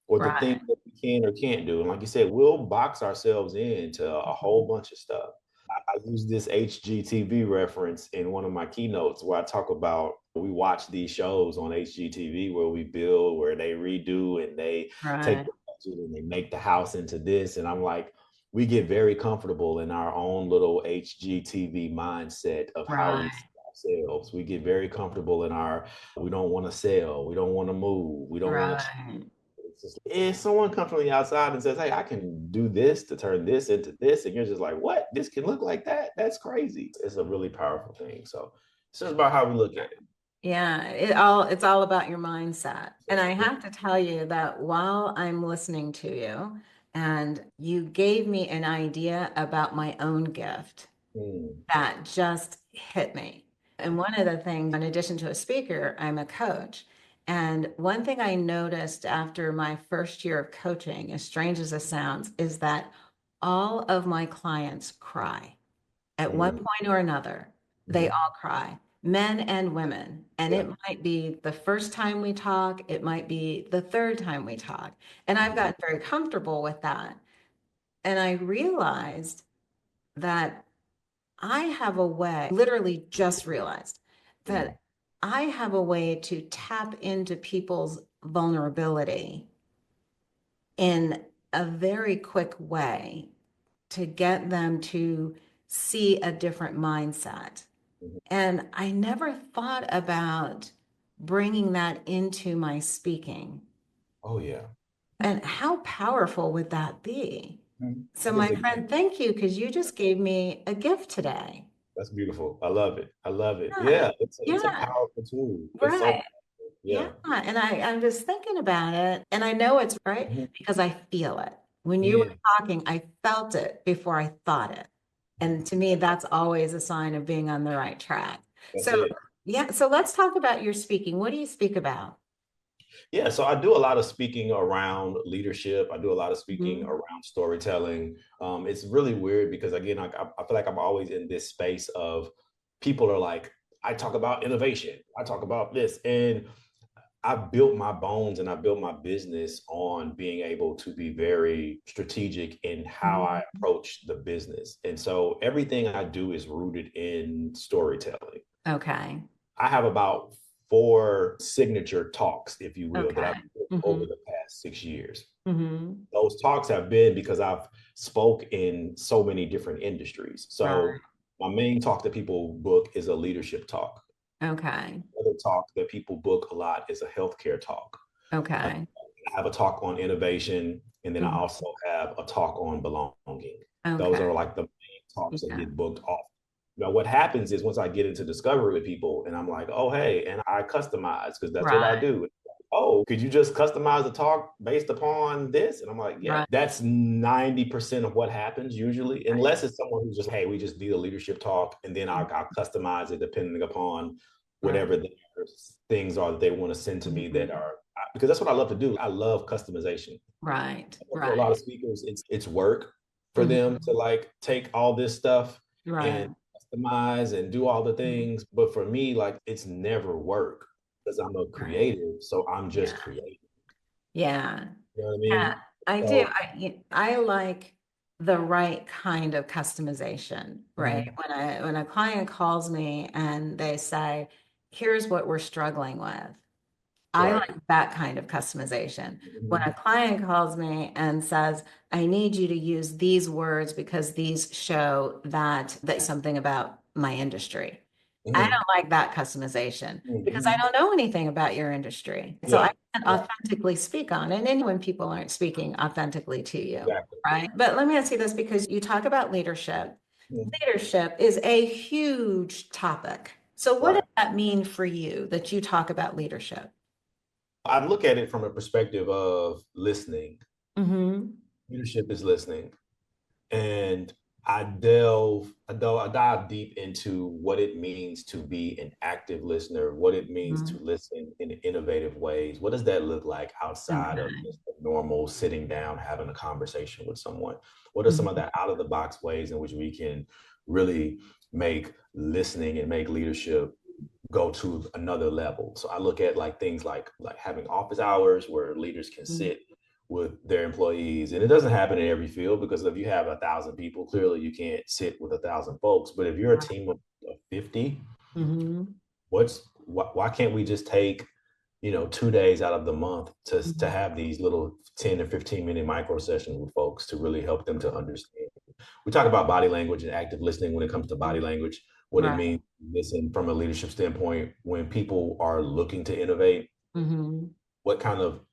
Speaker 1: or the thing
Speaker 2: Right.
Speaker 1: that we can or can't do. And like you said, we'll box ourselves into a whole bunch of stuff. I use this HGTV reference in one of my keynotes where I talk about we watch these shows on HGTV where we build, where they redo and they take
Speaker 2: Right.
Speaker 1: the budget and they make the house into this. And I'm like, we get very comfortable in our own little HGTV mindset of how we
Speaker 2: Right.
Speaker 1: see ourselves. We get very comfortable in we don't want to sell, we don't want to move, we don't want to.
Speaker 2: Right.
Speaker 1: It's just, if someone comes from the outside and says, hey, I can do this to turn this into this, and you're just like, what? This can look like that? That's crazy. It's a really powerful thing. So it's just about how we look at it.
Speaker 2: Yeah, it's all about your mindset. And I have to tell you that while I'm listening to you, and you gave me an idea about my own gift
Speaker 1: Mm,
Speaker 2: that just hit me. And one of the things, in addition to a speaker, I'm a coach. And one thing I noticed after my first year of coaching, as strange as it sounds, is that all of my clients cry at one
Speaker 1: mm,
Speaker 2: point or another. They
Speaker 1: mhm.
Speaker 2: all cry, men and women. And
Speaker 1: Yeah.
Speaker 2: it might be the first time we talk, it might be the third time we talk. And I've
Speaker 1: Mhm,
Speaker 2: gotten very comfortable with that. And I realized that I have a way, literally just realized
Speaker 1: mm.
Speaker 2: that I have a way to tap into people's vulnerability in a very quick way to get them to see a different mindset.
Speaker 1: Mhm.
Speaker 2: And I never thought about bringing that into my speaking.
Speaker 1: Oh, yeah.
Speaker 2: And how powerful would that be?
Speaker 1: Mhm.
Speaker 2: So,
Speaker 1: It's
Speaker 2: my
Speaker 1: a
Speaker 2: friend, thank you because you just gave me a gift today.
Speaker 1: That's beautiful. I love it. I love it.
Speaker 2: Yeah,
Speaker 1: Yeah, it's a
Speaker 2: yeah,
Speaker 1: powerful tool. It's so
Speaker 2: right.
Speaker 1: powerful.
Speaker 2: Yeah.
Speaker 1: Yeah.
Speaker 2: And I'm just thinking about it. And I know it's right
Speaker 1: Mhm.
Speaker 2: because I feel it. When you
Speaker 1: Yeah,
Speaker 2: were talking, I felt it before I thought it. And to me, that's always a sign of being on the right track.
Speaker 1: that's
Speaker 2: So,
Speaker 1: it.
Speaker 2: yeah. So let's talk about your speaking. What do you speak about?
Speaker 1: Yeah, so I do a lot of speaking around leadership. I do a lot of speaking
Speaker 2: Mhm.
Speaker 1: around storytelling. It's really weird because again, I feel like I'm always in this space of people are like, I talk about innovation, I talk about this, and I built my bones and I built my business on being able to be very strategic in how I
Speaker 2: Mhm.
Speaker 1: approach the business. And so everything I do is rooted in storytelling.
Speaker 2: Okay.
Speaker 1: I have about four signature talks, if you will, that I've
Speaker 2: Okay.
Speaker 1: built over
Speaker 2: Hmm.
Speaker 1: the past 6 years.
Speaker 2: Hmm.
Speaker 1: Those talks have been because I've spoke in so many different industries.
Speaker 2: Right.
Speaker 1: So my main talk that people book is a leadership talk.
Speaker 2: Okay.
Speaker 1: Another talk that people book a lot is a healthcare talk. I
Speaker 2: Okay.
Speaker 1: have a talk on innovation, and then I
Speaker 2: Mhm.
Speaker 1: also have a talk on belonging. Those
Speaker 2: Okay.
Speaker 1: are like the main talks that
Speaker 2: Yeah.
Speaker 1: get booked off. Now, what happens is once I get into discovery with people, and I'm like, oh, hey, and I customize because that's what I
Speaker 2: Right.
Speaker 1: do. Oh, could you just customize the talk based upon this? And I'm like, yeah,
Speaker 2: Right.
Speaker 1: that's 90% of what happens usually, unless it's someone who's just, hey, we just need a leadership talk, and then I'll customize it depending upon
Speaker 2: Right.
Speaker 1: whatever the things are that they want to send to me that
Speaker 2: Mhm.
Speaker 1: are because that's what I love to do. I love customization.
Speaker 2: Right.
Speaker 1: For a lot
Speaker 2: Right.
Speaker 1: of speakers, it's work for them to
Speaker 2: Mhm.
Speaker 1: like take all this stuff and
Speaker 2: Right.
Speaker 1: customize and do all the
Speaker 2: Mhm.
Speaker 1: things. But for me, like it's never work because I'm a
Speaker 2: Right.
Speaker 1: creative. So I'm just
Speaker 2: Yeah.
Speaker 1: creative.
Speaker 2: Yeah.
Speaker 1: You know what I
Speaker 2: Yeah.
Speaker 1: mean?
Speaker 2: I do.
Speaker 1: So
Speaker 2: I like the right kind of customization, right?
Speaker 1: mhm,
Speaker 2: When a client calls me and they say, here's what we're struggling with. I
Speaker 1: right.
Speaker 2: like that kind of customization. When a
Speaker 1: Mhm,
Speaker 2: client calls me and says, I need you to use these words because these show that something about my industry. I
Speaker 1: mhm,
Speaker 2: don't like that customization because I
Speaker 1: mhm.
Speaker 2: don't know anything about your industry. So I
Speaker 1: Yeah.
Speaker 2: can't
Speaker 1: Yeah.
Speaker 2: authentically speak on it. And when people aren't speaking authentically to you,
Speaker 1: Exactly.
Speaker 2: right? But let me ask you this because you talk about leadership.
Speaker 1: Mhm,
Speaker 2: Leadership is a huge topic. So what does
Speaker 1: right.
Speaker 2: that mean for you that you talk about leadership?
Speaker 1: I look at it from a perspective of listening.
Speaker 2: Hmm.
Speaker 1: Leadership is listening. And I dive deep into what it means to be an active listener, what it means to
Speaker 2: Hmm.
Speaker 1: listen in innovative ways. What does that look like outside of
Speaker 2: Okay.
Speaker 1: just the normal sitting down, having a conversation with someone? What are some of
Speaker 2: Mhm.
Speaker 1: the out of the box ways in which we can really make listening and make leadership go to another level? So I look at like things like having office hours where leaders can sit with their employees. And it doesn't happen in every field because if you have 1,000 people, clearly you can't sit with 1,000 folks. But if you're a
Speaker 2: Right.
Speaker 1: team of 50,
Speaker 2: Mhm.
Speaker 1: why can't we just take 2 days out of the month to
Speaker 2: Mhm.
Speaker 1: have these little 10 or 15-minute micro sessions with folks to really help them to understand? We talk about body language and active listening when it comes to body
Speaker 2: Mhm.
Speaker 1: language, what it
Speaker 2: Right.
Speaker 1: means to listen from a leadership standpoint when people are looking to innovate.
Speaker 2: Mhm.
Speaker 1: What kind of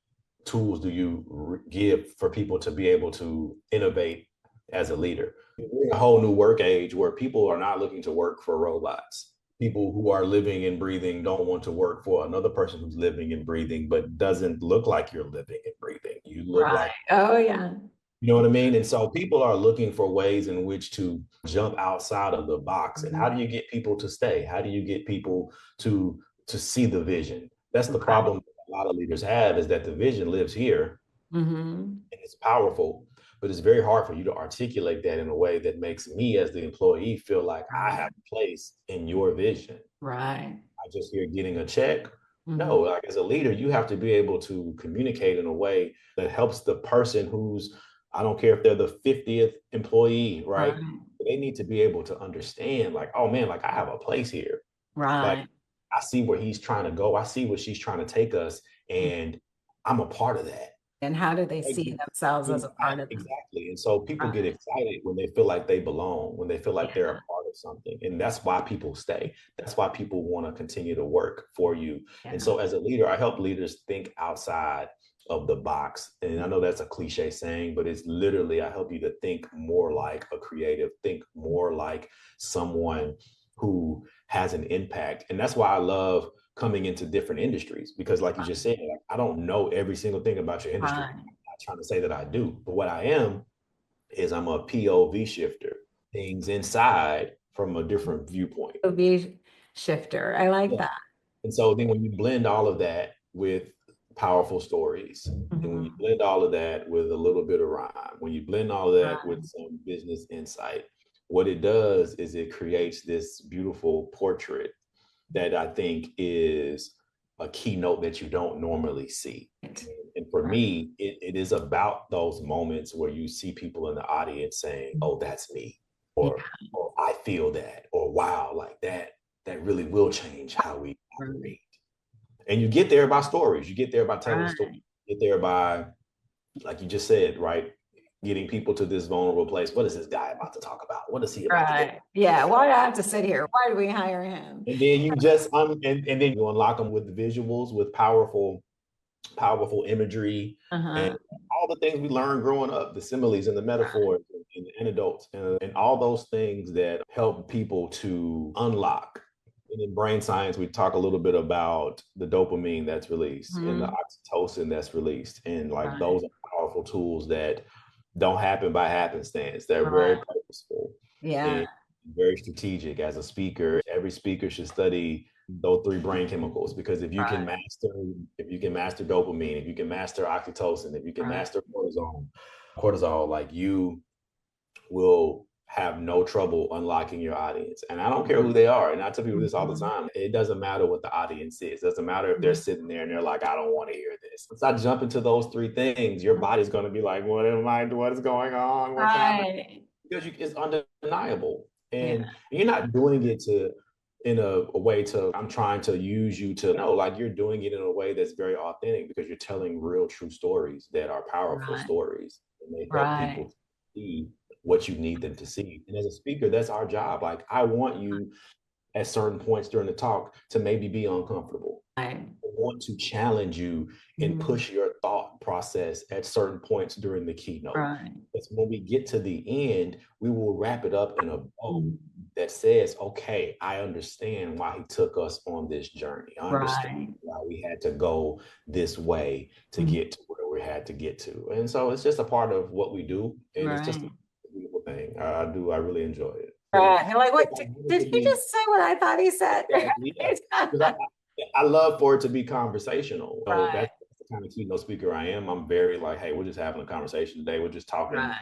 Speaker 1: tools do you give for people to be able to innovate as a leader? We're in a whole new work age where people are not looking to work for robots. People who are living and breathing don't want to work for another person who's living and breathing, but doesn't look like you're living and breathing. You look
Speaker 2: Right.
Speaker 1: like,
Speaker 2: Oh, yeah.
Speaker 1: you know what I mean? And so people are looking for ways in which to jump outside of the box. And how
Speaker 2: Mhm.
Speaker 1: do you get people to stay? How do you get people to see the vision? That's the
Speaker 2: Okay.
Speaker 1: problem a lot of leaders have is that the vision lives here
Speaker 2: Mhm.
Speaker 1: and it's powerful, but it's very hard for you to articulate that in a way that makes me as the employee feel like I have
Speaker 2: Right.
Speaker 1: a place in your vision.
Speaker 2: Right.
Speaker 1: I just hear getting a check.
Speaker 2: Mhm.
Speaker 1: No, like as a leader, you have to be able to communicate in a way that helps the person who's, I don't care if they're the 50th employee, right?
Speaker 2: Right.
Speaker 1: They need to be able to understand, like, oh man, like I have a place here. Like
Speaker 2: Right.
Speaker 1: I see where he's trying to go. I see where she's trying to take us, and I'm a part of that.
Speaker 2: And how do they
Speaker 1: Right?
Speaker 2: see themselves as a part of them?
Speaker 1: Exactly. And so people
Speaker 2: Right.
Speaker 1: get excited when they feel like they belong, when they feel like they're
Speaker 2: Yeah.
Speaker 1: a part of something. And that's why people stay. That's why people want to continue to work for you. And
Speaker 2: Yeah.
Speaker 1: so as a leader, I help leaders think outside of the box. And I know that's a cliche saying, but it's literally, I help you to think more like a creative, think more like someone who has an impact. And that's why I love coming into different industries, because like you just said, like, I don't know every single thing about your industry.
Speaker 2: Right.
Speaker 1: I'm not trying to say that I do, but what I am is I'm a POV shifter, things inside from a different viewpoint.
Speaker 2: POV shifter. I like
Speaker 1: Yeah.
Speaker 2: that.
Speaker 1: And so then when you blend all of that with powerful stories, and when you
Speaker 2: Mhm.
Speaker 1: blend all of that with a little bit of rhyme, when you blend all of that with
Speaker 2: Right.
Speaker 1: some business insight, what it does is it creates this beautiful portrait that I think is a keynote that you don't normally see. And for
Speaker 2: Right.
Speaker 1: me, it is about those moments where you see people in the audience saying, "Oh, that's me,"
Speaker 2: Yeah.
Speaker 1: or "I feel that," or "Wow, like that really will change how we
Speaker 2: Right.
Speaker 1: operate." And you get there by stories. You get there by telling stories.
Speaker 2: Right.
Speaker 1: You get there by, like you just said, right? Getting people to this vulnerable place. What is this guy about to talk about? What is he about to get?
Speaker 2: Right. Yeah. Why do I have to sit here? Why do we hire him?
Speaker 1: And then you just and then you unlock them with the visuals, with powerful imagery, and
Speaker 2: Uh-huh.
Speaker 1: all the things we learned growing up, the similes and the
Speaker 2: Right.
Speaker 1: metaphors and the anecdotes and all those things that help people to unlock. And in brain science, we talk a little bit about the dopamine that's released and the
Speaker 2: Mhm.
Speaker 1: oxytocin that's released. And like
Speaker 2: Right.
Speaker 1: those are powerful tools that don't happen by happenstance. They're very
Speaker 2: Right.
Speaker 1: purposeful
Speaker 2: Yeah.
Speaker 1: and very strategic. As a speaker, every speaker should study those three brain chemicals, because
Speaker 2: Right.
Speaker 1: if you can master dopamine, if you can master oxytocin, if you can
Speaker 2: Right.
Speaker 1: master cortisol, like you will have no trouble unlocking your audience. And I don't care who they are. And I tell people this all the
Speaker 2: Mhm.
Speaker 1: time. It doesn't matter what the audience is. It doesn't matter if they're
Speaker 2: Mhm.
Speaker 1: sitting there and they're like, I don't want to hear this. Once I jump into those three things, your body's going to be like, what is going on? What's happening?
Speaker 2: Right.
Speaker 1: Because it's undeniable.
Speaker 2: Yeah.
Speaker 1: And you're not doing it to in a way to I'm trying to use you to no, like you're doing it in a way that's very authentic, because you're telling real true stories that are powerful
Speaker 2: Right.
Speaker 1: stories, and they help
Speaker 2: Right.
Speaker 1: people see what you need them to see. And as a speaker, that's our job. Like I want you at certain points during the talk to maybe be uncomfortable.
Speaker 2: Right.
Speaker 1: I want to challenge you and
Speaker 2: Mhm.
Speaker 1: push your thought process at certain points during the keynote.
Speaker 2: Right.
Speaker 1: Because when we get to the end, we will wrap it up in a bow
Speaker 2: Mhm.
Speaker 1: that says, okay, I understand why he took us on this journey. I understand
Speaker 2: Right.
Speaker 1: why we had to go this way to
Speaker 2: Mhm.
Speaker 1: get to where we had to get to. And so it's just a part of what we do. And it's just a
Speaker 2: Right.
Speaker 1: beautiful thing. I really enjoy it. And
Speaker 2: Right. You're like,
Speaker 1: if
Speaker 2: what
Speaker 1: I wanted
Speaker 2: did
Speaker 1: to
Speaker 2: he
Speaker 1: be
Speaker 2: just say what I thought he said?
Speaker 1: exactly, yeah. Because I love for it to be conversational. So
Speaker 2: Right.
Speaker 1: that's the kind of keynote speaker I am. I'm very like, hey, we're just having a conversation today. We're just talking.
Speaker 2: Right.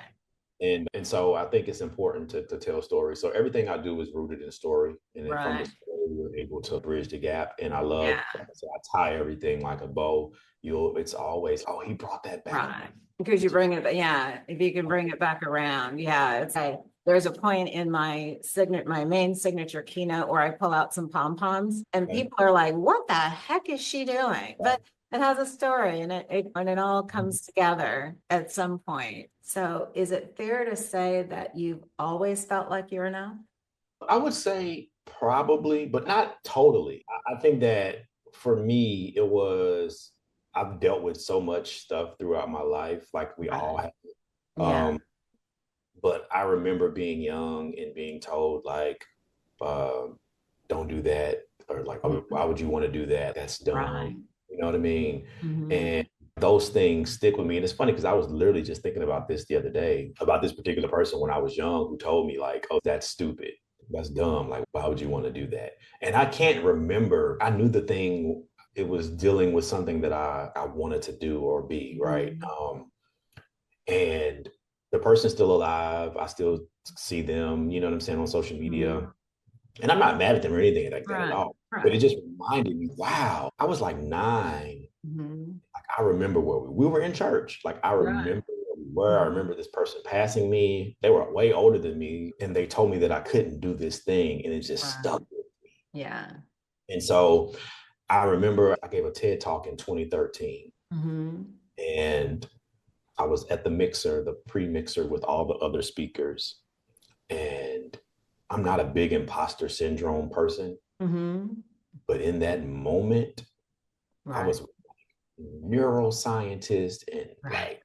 Speaker 1: And so I think it's important to tell stories. So everything I do is rooted in story. And then from the
Speaker 2: Right.
Speaker 1: story, we're able to bridge the gap. And I love,
Speaker 2: Yeah.
Speaker 1: like I said, I tie everything like a bow. It's always, oh, he brought that back
Speaker 2: Right.
Speaker 1: around.
Speaker 2: Because you bring it, yeah, if you can bring it back around. Yeah. It's like there's a point in my main signature keynote where I pull out some pom-poms and
Speaker 1: Okay.
Speaker 2: people are like, what the heck is she doing? But it has a story and it all comes together at some point. So is it fair to say that you've always felt like you're enough?
Speaker 1: I would say probably, but not totally. I think that for me, I've dealt with so much stuff throughout my life, like we all
Speaker 2: Right.
Speaker 1: have.
Speaker 2: Yeah.
Speaker 1: But I remember being young and being told, like, uh, don't do that, or like, oh,
Speaker 2: Mhm.
Speaker 1: why would you want to do that? That's dumb.
Speaker 2: Right.
Speaker 1: You know what I mean?
Speaker 2: Hmm.
Speaker 1: And those things stick with me. And it's funny because I was literally just thinking about this the other day, about this particular person when I was young, who told me, like, oh, that's stupid. That's dumb. Like, why would you want to do that? And I can't remember. I knew the thing, it was dealing with something that I wanted to do or be, right?
Speaker 2: Hmm.
Speaker 1: And the person's still alive. I still see them, you know what I'm saying, on social
Speaker 2: Hmm.
Speaker 1: media. And I'm not mad at them or anything like that at
Speaker 2: Right.
Speaker 1: all. But it
Speaker 2: Right.
Speaker 1: just reminded me, wow, I was like 9.
Speaker 2: Hmm.
Speaker 1: Like I remember where we were in church. Like I
Speaker 2: Right.
Speaker 1: remember where we were. I
Speaker 2: Mhm.
Speaker 1: remember this person passing me. They were way older than me. And they told me that I couldn't do this thing. And it just
Speaker 2: Right.
Speaker 1: stuck with me.
Speaker 2: Yeah.
Speaker 1: And so I remember I gave a TED talk in 2013.
Speaker 2: Hmm.
Speaker 1: And I was at the mixer, the pre-mixer with all the other speakers. And I'm not a big imposter syndrome person,
Speaker 2: Hmm.
Speaker 1: but in that moment, I
Speaker 2: Right.
Speaker 1: was neuroscientist and
Speaker 2: Right.
Speaker 1: like,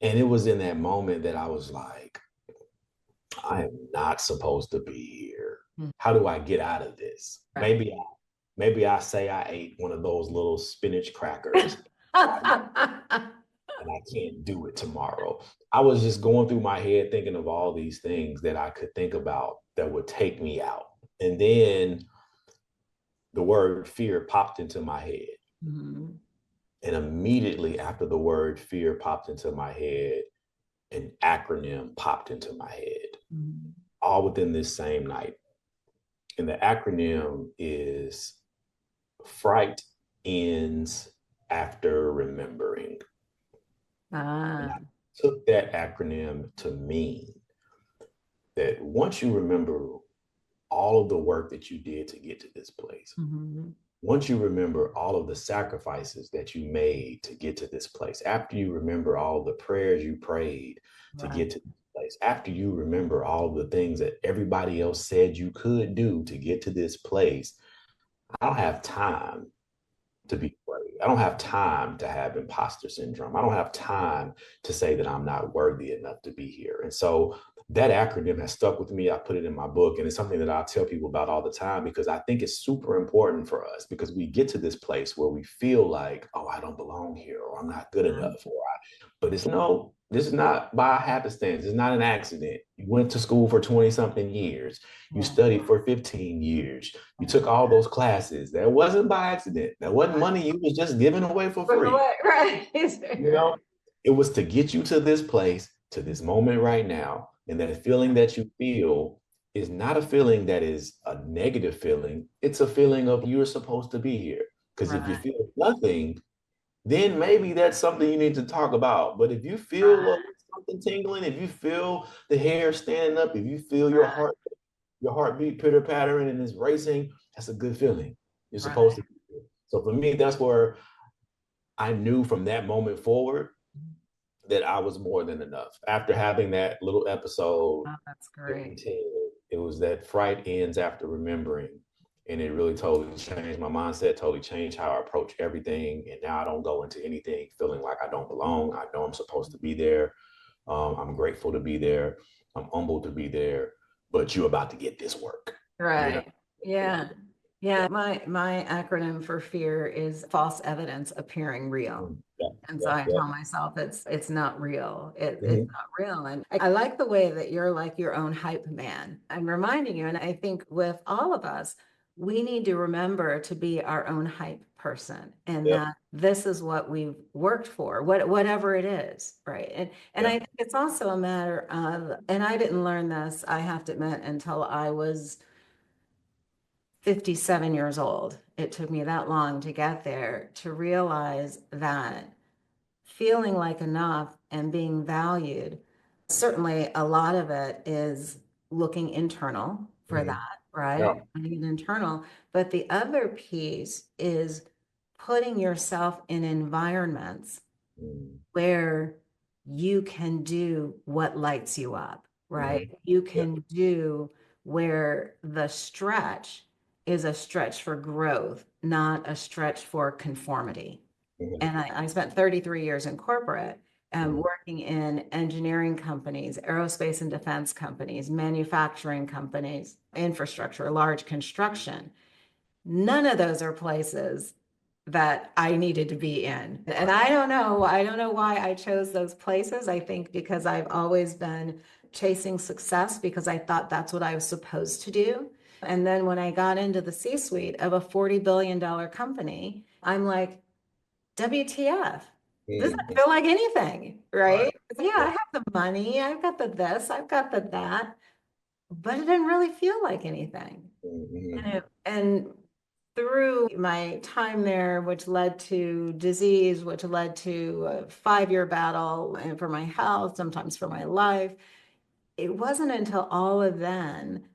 Speaker 1: and it was in that moment that I was like, I am not supposed to be here. How do I get out of this?
Speaker 2: Right.
Speaker 1: Maybe I say I ate one of those little spinach crackers and I can't do it tomorrow. I was just going through my head thinking of all these things that I could think about that would take me out. And then the word fear popped into my head.
Speaker 2: Mm-hmm.
Speaker 1: And immediately after the word fear popped into my head, an acronym popped into my head,
Speaker 2: Mm-hmm.
Speaker 1: all within this same night. And the acronym is fright ends after remembering. And
Speaker 2: Ah.
Speaker 1: I took that acronym to mean that once you remember all of the work that you did to get to this place,
Speaker 2: Mm-hmm.
Speaker 1: once you remember all of the sacrifices that you made to get to this place, after you remember all the prayers you prayed to
Speaker 2: Right.
Speaker 1: get to this place, after you remember all of the things that everybody else said you could do to get to this place, I don't have time to be afraid. I don't have time to have imposter syndrome. I don't have time to say that I'm not worthy enough to be here. And so that acronym has stuck with me. I put it in my book, and it's something that I tell people about all the time because I think it's super important for us because we get to this place where we feel like, oh, I don't belong here, or I'm not good enough, but it's no, this is not by happenstance. It's not an accident. You went to school for 20 something years. You
Speaker 2: Yeah.
Speaker 1: studied for 15 years. You took all those classes. That wasn't by accident. That wasn't money you was just giving away for free.
Speaker 2: Right.
Speaker 1: You know, it was to get you to this place, to this moment right now. And that feeling that you feel is not a feeling that is a negative feeling. It's a feeling of you're supposed to be here. Because if you
Speaker 2: Right.
Speaker 1: feel nothing, then maybe that's something you need to talk about. But if you feel
Speaker 2: Right.
Speaker 1: something tingling, if you feel the hair standing up, if you feel
Speaker 2: Right.
Speaker 1: your heartbeat pitter pattering and it's racing, that's a good feeling. You're supposed
Speaker 2: Right.
Speaker 1: to. So for me, that's where I knew from that moment forward that I was more than enough. After having that little episode,
Speaker 2: Oh, that's great.
Speaker 1: it was that fright ends after remembering. And it really totally changed my mindset, totally changed how I approach everything. And now I don't go into anything feeling like I don't belong. I know I'm supposed to be there. I'm grateful to be there. I'm humbled to be there. But you're about to get this work. You know?
Speaker 2: Right. Yeah. Yeah. My acronym for fear is false evidence appearing real.
Speaker 1: Yeah,
Speaker 2: And so
Speaker 1: yeah,
Speaker 2: I
Speaker 1: yeah.
Speaker 2: tell myself it's not real. It's
Speaker 1: Mhm.
Speaker 2: not real. And I like the way that you're like your own hype man. I'm reminding you, and I think with all of us, we need to remember to be our own hype person and
Speaker 1: Yep,
Speaker 2: that this is what we've worked for, whatever it is, right? And I
Speaker 1: yep.
Speaker 2: think it's also a matter of, and I didn't learn this, I have to admit, until I was 57 years old. It took me that long to get there to realize that feeling like enough and being valued, certainly a lot of it is looking internal for
Speaker 1: Mhm.
Speaker 2: that, right?
Speaker 1: Yeah.
Speaker 2: Looking internal. But the other piece is putting yourself in environments
Speaker 1: Mhm.
Speaker 2: where you can do what lights you up, right?
Speaker 1: Mhm.
Speaker 2: You
Speaker 1: Yeah.
Speaker 2: can do where the stretch is a stretch for growth, not a stretch for conformity.
Speaker 1: Mhm.
Speaker 2: And I spent 33 years in corporate,
Speaker 1: Mhm.
Speaker 2: working in engineering companies, aerospace and defense companies, manufacturing companies, infrastructure, large construction. None of those are places that I needed to be in. And I don't know why I chose those places. I think because I've always been chasing success because I thought that's what I was supposed to do. And then when I got into the C-suite of a $40 billion company, I'm like, WTF? This doesn't
Speaker 1: Mhm.
Speaker 2: feel like anything,
Speaker 1: Right.
Speaker 2: right? Yeah, I
Speaker 1: Yeah.
Speaker 2: have the money, I've got the this, I've got the that, but it didn't really feel like anything.
Speaker 1: Mhm.
Speaker 2: And through my time there, which led to disease, which led to a 5-year battle and for my health, sometimes for my life, it wasn't until all of then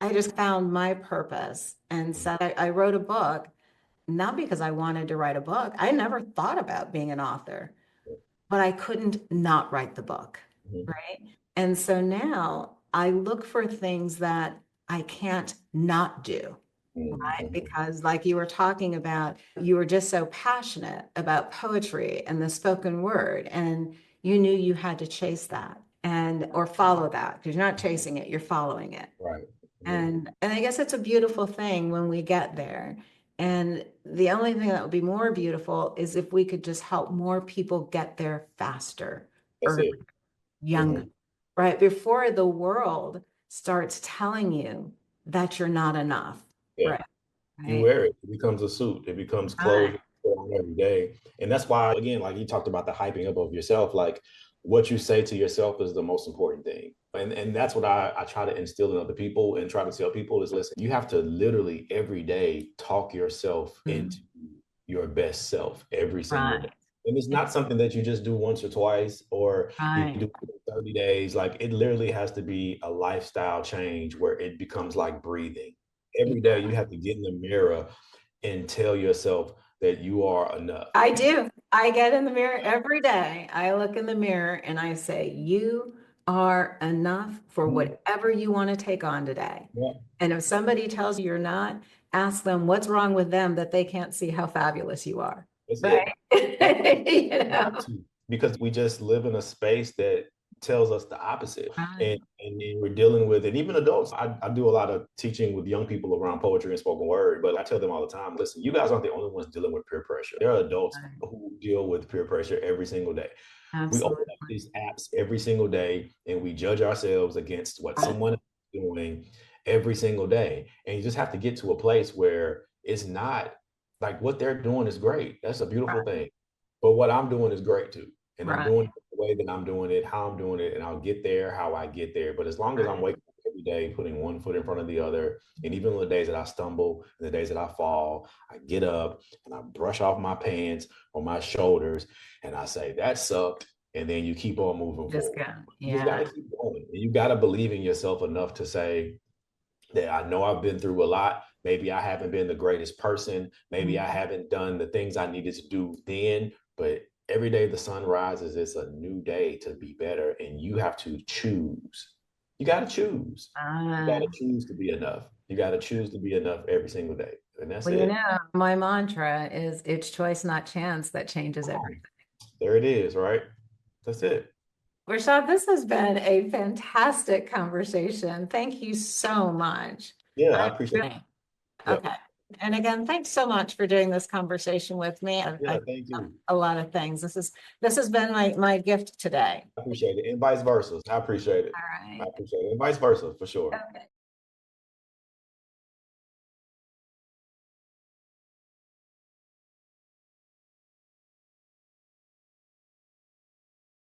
Speaker 2: I just found my purpose and said, I wrote a book, not because I wanted to write a book. I never thought about being an author, but I couldn't not write the book,
Speaker 1: Mhm.
Speaker 2: right? And so now I look for things that I can't not do, right?
Speaker 1: Mhm.
Speaker 2: Because, like you were talking about, you were just so passionate about poetry and the spoken word, and you knew you had to chase that. or follow that, because you're not chasing it, you're following it.
Speaker 1: Right.
Speaker 2: And I guess it's a beautiful thing when we get there. And the only thing that would be more beautiful is if we could just help more people get there faster,
Speaker 1: That's
Speaker 2: or
Speaker 1: it.
Speaker 2: younger,
Speaker 1: Mhm.
Speaker 2: right? Before the world starts telling you that you're not enough,
Speaker 1: Yeah.
Speaker 2: right?
Speaker 1: You
Speaker 2: Right.
Speaker 1: wear it. It becomes a suit. It becomes clothes
Speaker 2: Right.
Speaker 1: you put on every day. And that's why, again, like you talked about the hyping up of yourself, like what you say to yourself is the most important thing. And that's what I try to instill in other people and try to tell people is listen, you have to literally every day talk yourself into your best self every single day.
Speaker 2: Right.
Speaker 1: And it's not something that you just do once or twice or you
Speaker 2: Right.
Speaker 1: do 30 days. Like it literally has to be a lifestyle change where it becomes like breathing.
Speaker 2: Yeah.
Speaker 1: Every day you have to get in the mirror and tell yourself that you are enough.
Speaker 2: I do. I get in the mirror every day. I look in the mirror and I say, you are enough for
Speaker 1: Mhm.
Speaker 2: whatever you want to take on today.
Speaker 1: Yeah,
Speaker 2: And if somebody tells you you're not, ask them what's wrong with them that they can't see how fabulous you are.
Speaker 1: that's
Speaker 2: Right.
Speaker 1: it.
Speaker 2: You
Speaker 1: Got
Speaker 2: know?
Speaker 1: to, because we just live in a space that tells us the opposite.
Speaker 2: Right.
Speaker 1: And then we're dealing with it. Even adults, I do a lot of teaching with young people around poetry and spoken word, but I tell them all the time, listen, you guys aren't the only ones dealing with peer pressure. There are adults
Speaker 2: Right.
Speaker 1: who deal with peer pressure every single day. We open up
Speaker 2: Absolutely.
Speaker 1: these apps every single day and we judge ourselves against what
Speaker 2: Right.
Speaker 1: someone is doing every single day. And you just have to get to a place where it's not like what they're doing is great. That's a beautiful thing. But what I'm doing is great too. And I'm
Speaker 2: Right.
Speaker 1: doing it the way that I'm doing it, how I'm doing it, and I'll get there how I get there. But as long as I'm
Speaker 2: Right.
Speaker 1: waking up every day, putting one foot in front of the other, and even on the days that I stumble and the days that I fall, I get up and I brush off my pants or my shoulders and I say, that sucked. And then you keep on moving
Speaker 2: Just
Speaker 1: forward.
Speaker 2: go.
Speaker 1: You just got
Speaker 2: Yeah.
Speaker 1: to keep going. And you got to believe in yourself enough to say, that I know I've been through a lot. Maybe I haven't been the greatest person. Maybe I
Speaker 2: Mhm.
Speaker 1: haven't done the things I needed to do then, but every day the sun rises, it's a new day to be better. And you have to choose. You got to choose. You got
Speaker 2: Ah.
Speaker 1: to choose to be enough. You got to choose to be enough every single day. And that's
Speaker 2: Well, you
Speaker 1: it.
Speaker 2: know, my mantra is it's choice, not chance, that changes
Speaker 1: Come on.
Speaker 2: everything.
Speaker 1: There it is, right? That's it.
Speaker 2: Rashad, this has been a fantastic conversation. Thank you so much.
Speaker 1: Yeah, I
Speaker 2: I
Speaker 1: appreciate it.
Speaker 2: really,
Speaker 1: Yep.
Speaker 2: okay. And again, thanks so much for doing this conversation with me.
Speaker 1: Yeah,
Speaker 2: I
Speaker 1: thank you.
Speaker 2: a lot of things. This has been my gift today.
Speaker 1: I appreciate it. And vice versa. I appreciate it.
Speaker 2: All
Speaker 1: I
Speaker 2: right.
Speaker 1: appreciate it. And vice versa for sure.
Speaker 2: Okay.